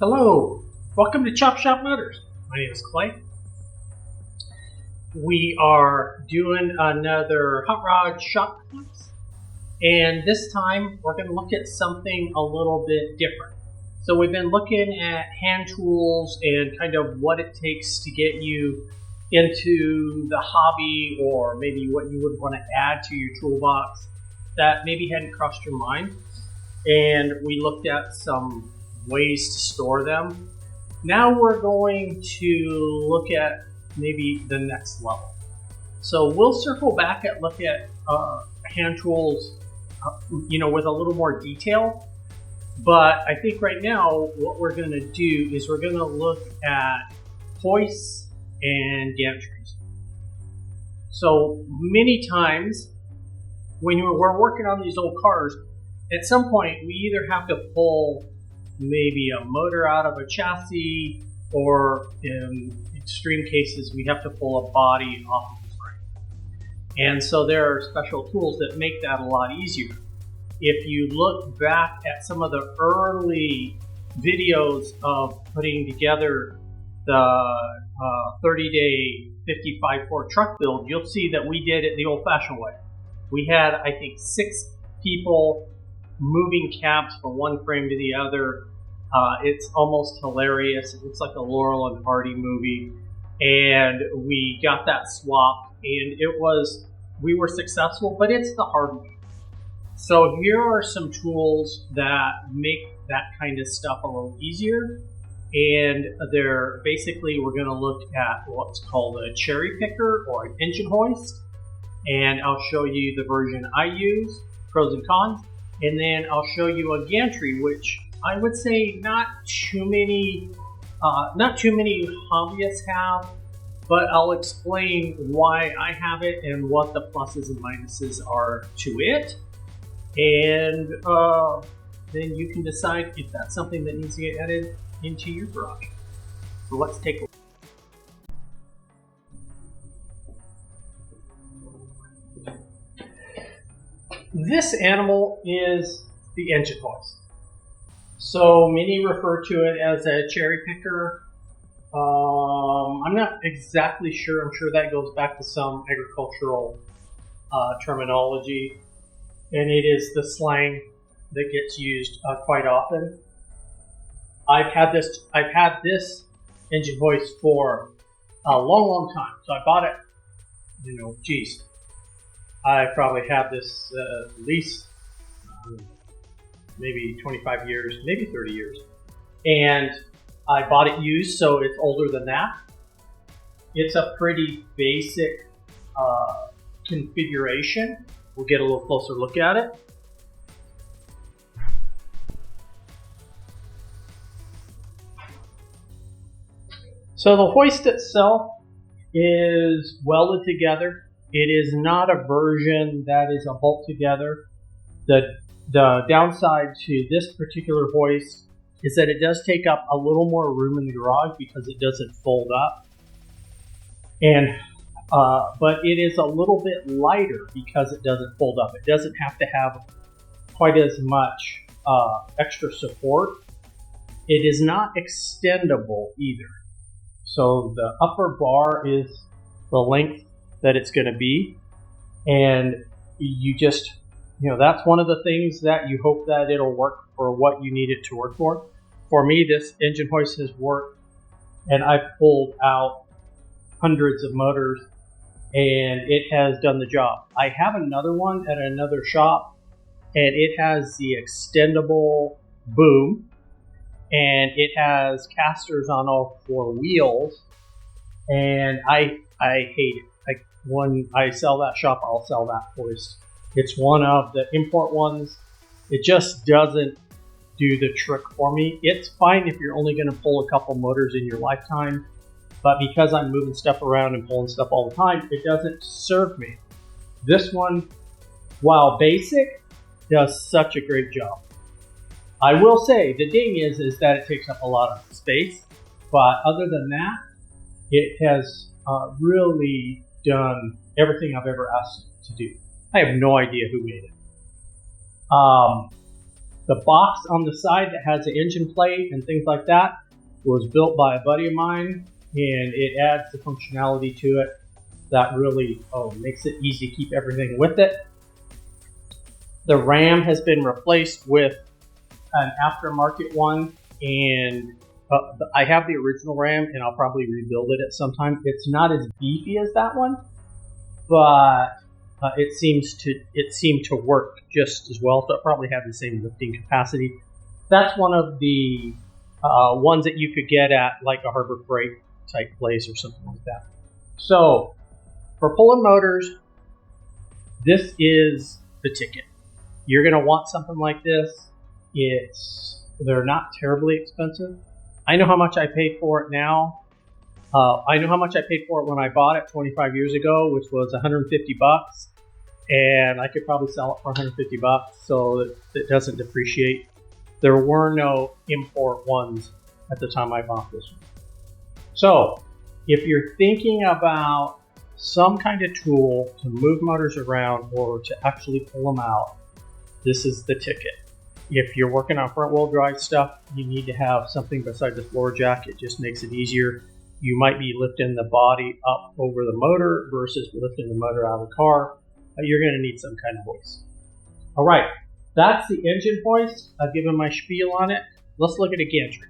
Hello, welcome to Chop Shop Motors. My name is Clay. We are doing another hot rod shop class, and this time we're going to look at something a little bit different. So we've been looking at hand tools and kind of what it takes to get you into the hobby, or maybe what you would want to add to your toolbox that maybe hadn't crossed your mind. And we looked at some ways to store them. Now we're going to look at maybe the next level. So we'll circle back and look at hand tools, with a little more detail. But I think right now what we're going to do is we're going to look at hoists and gantries. So many times when we're working on these old cars, at some point we either have to pull maybe a motor out of a chassis, or in extreme cases we have to pull a body off of the frame. And so there are special tools that make that a lot easier. If you look back at some of the early videos of putting together the 30-day 55 truck build, you'll see that we did it the old-fashioned way. We had, I think, 6 people moving cabs from one frame to the other. It's almost hilarious. It looks like a Laurel and Hardy movie. And we got that swap, and we were successful, but it's the hard way. So here are some tools that make that kind of stuff a little easier. And they're basically, we're going to look at what's called a cherry picker or an engine hoist. And I'll show you the version I use, pros and cons. And then I'll show you a gantry, which I would say not too many hobbyists have, but I'll explain why I have it and what the pluses and minuses are to it. And then you can decide if that's something that needs to get added into your garage. So let's take a look. This animal is the engine hoist. So many refer to it as a cherry picker. I'm not exactly sure. I'm sure that goes back to some agricultural terminology, and it is the slang that gets used quite often. I've had this engine hoist for a long time. So I bought it, I probably had this at least maybe 25 years, maybe 30 years. And I bought it used, so it's older than that. It's a pretty basic configuration. We'll get a little closer look at it. So the hoist itself is welded together. It is not a version that is a bolt together. The downside to this particular hoist is that it does take up a little more room in the garage because it doesn't fold up. But it is a little bit lighter because it doesn't fold up. It doesn't have to have quite as much extra support. It is not extendable either. So the upper bar is the length that it's going to be, and you just, that's one of the things that you hope that it'll work for what you need it to work for. For me, this engine hoist has worked, and I've pulled out hundreds of motors, and it has done the job. I have another one at another shop, and it has the extendable boom, and it has casters on all 4 wheels, and I hate it. When I sell that shop, I'll sell that hoist. It's one of the import ones. It just doesn't do the trick for me. It's fine if you're only going to pull a couple motors in your lifetime, but because I'm moving stuff around and pulling stuff all the time, it doesn't serve me. This one, while basic, does such a great job. I will say the ding is that it takes up a lot of space, but other than that, it has really done everything I've ever asked it to do. I have no idea who made it. The box on the side that has the engine plate and things like that was built by a buddy of mine, and it adds the functionality to it that really makes it easy to keep everything with it. The RAM has been replaced with an aftermarket one, and I have the original RAM, and I'll probably rebuild it at some time. It's not as beefy as that one, but it seemed to work just as well. So it probably had the same lifting capacity. That's one of the ones that you could get at like a Harbor Freight type place or something like that. So for pulling motors, this is the ticket. You're going to want something like this. They're not terribly expensive. I know how much I paid for it now. I know how much I paid for it when I bought it 25 years ago, which was 150 bucks. And I could probably sell it for 150 bucks so that it doesn't depreciate. There were no import ones at the time I bought this one. So if you're thinking about some kind of tool to move motors around or to actually pull them out, this is the ticket. If you're working on front wheel drive stuff, you need to have something besides the floor jack. It just makes it easier. You might be lifting the body up over the motor versus lifting the motor out of the car. You're going to need some kind of hoist. All right, that's the engine hoist. I've given my spiel on it. Let's look at a gantry.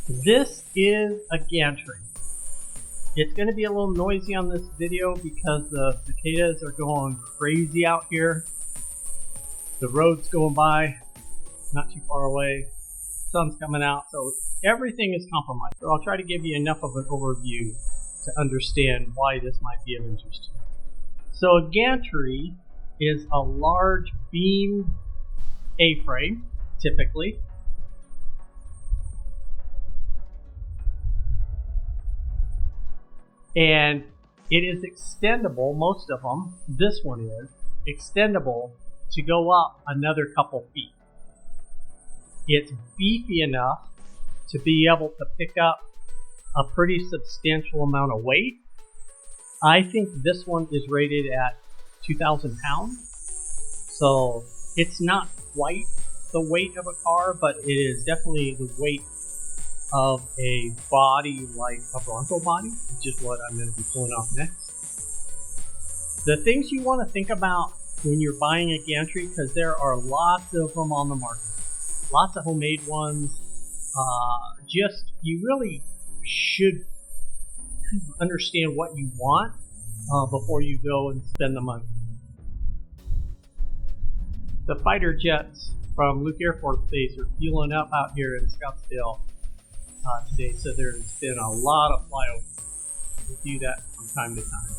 This is a gantry. It's going to be a little noisy on this video because the cicadas are going crazy out here. The road's going by, not too far away. Sun's coming out, so everything is compromised. So I'll try to give you enough of an overview to understand why this might be of interest to you. So a gantry is a large beam A-frame, typically. And it is extendable, most of them, this one is, extendable to go up another couple feet. It's beefy enough to be able to pick up a pretty substantial amount of weight. I think this one is rated at 2,000 pounds. So it's not quite the weight of a car, but it is definitely the weight of a body like a Bronco body, which is what I'm going to be pulling off next. The things you want to think about when you're buying a gantry, because there are lots of them on the market, lots of homemade ones, you really should understand what you want before you go and spend the money. The fighter jets from Luke Air Force Base are fueling up out here in Scottsdale today, so there's been a lot of flyovers. We do that from time to time.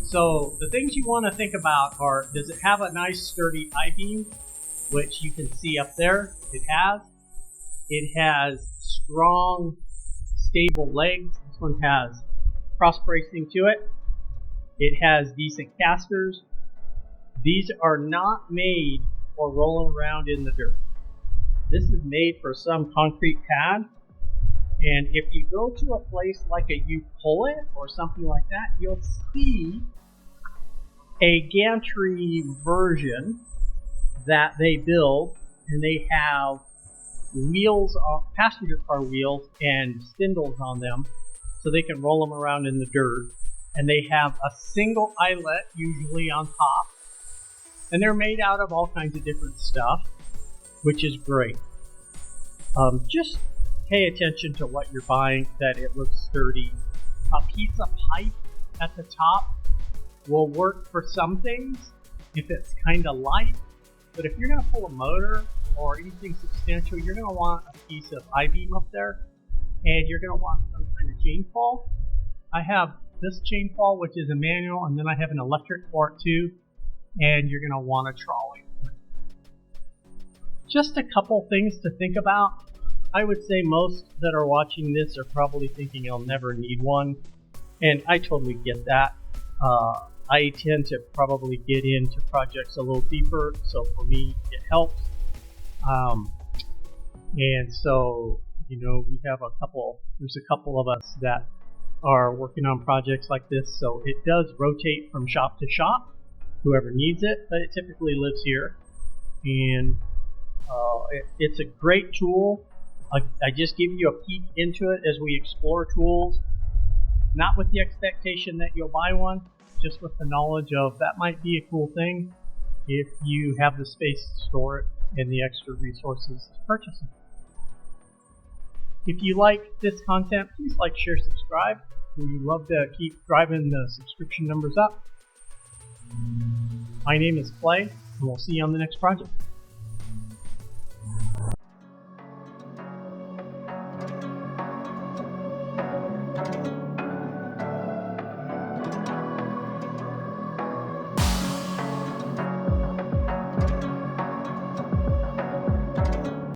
So the things you want to think about are, does it have a nice sturdy I-beam, which you can see up there? It has. It has strong, stable legs. This one has cross bracing to it. It has decent casters. These are not made for rolling around in the dirt. This is made for some concrete pad. And if you go to a place like a You Pull It or something like that, you'll see a gantry version that they build, and they have wheels, passenger car wheels, and spindles on them so they can roll them around in the dirt. And they have a single eyelet, usually on top. And they're made out of all kinds of different stuff, which is great. Just pay attention to what you're buying, that it looks sturdy. A piece of pipe at the top will work for some things if it's kind of light, but if you're going to pull a motor or anything substantial, you're going to want a piece of I-beam up there, and you're going to want some kind of chain fall. I have this chain fall, which is a manual, and then I have an electric for it too, and you're going to want a trolley. Just a couple things to think about. I would say most that are watching this are probably thinking I'll never need one, and I totally get that. I tend to probably get into projects a little deeper, so for me it helps. And so, we have there's a couple of us that are working on projects like this, so it does rotate from shop to shop. whoever needs it, but it typically lives here. And it's a great tool. I just give you a peek into it as we explore tools, not with the expectation that you'll buy one, just with the knowledge of that might be a cool thing if you have the space to store it and the extra resources to purchase it. If you like this content, please like, share, subscribe. We love to keep driving the subscription numbers up. My name is Clay, and we'll see you on the next project.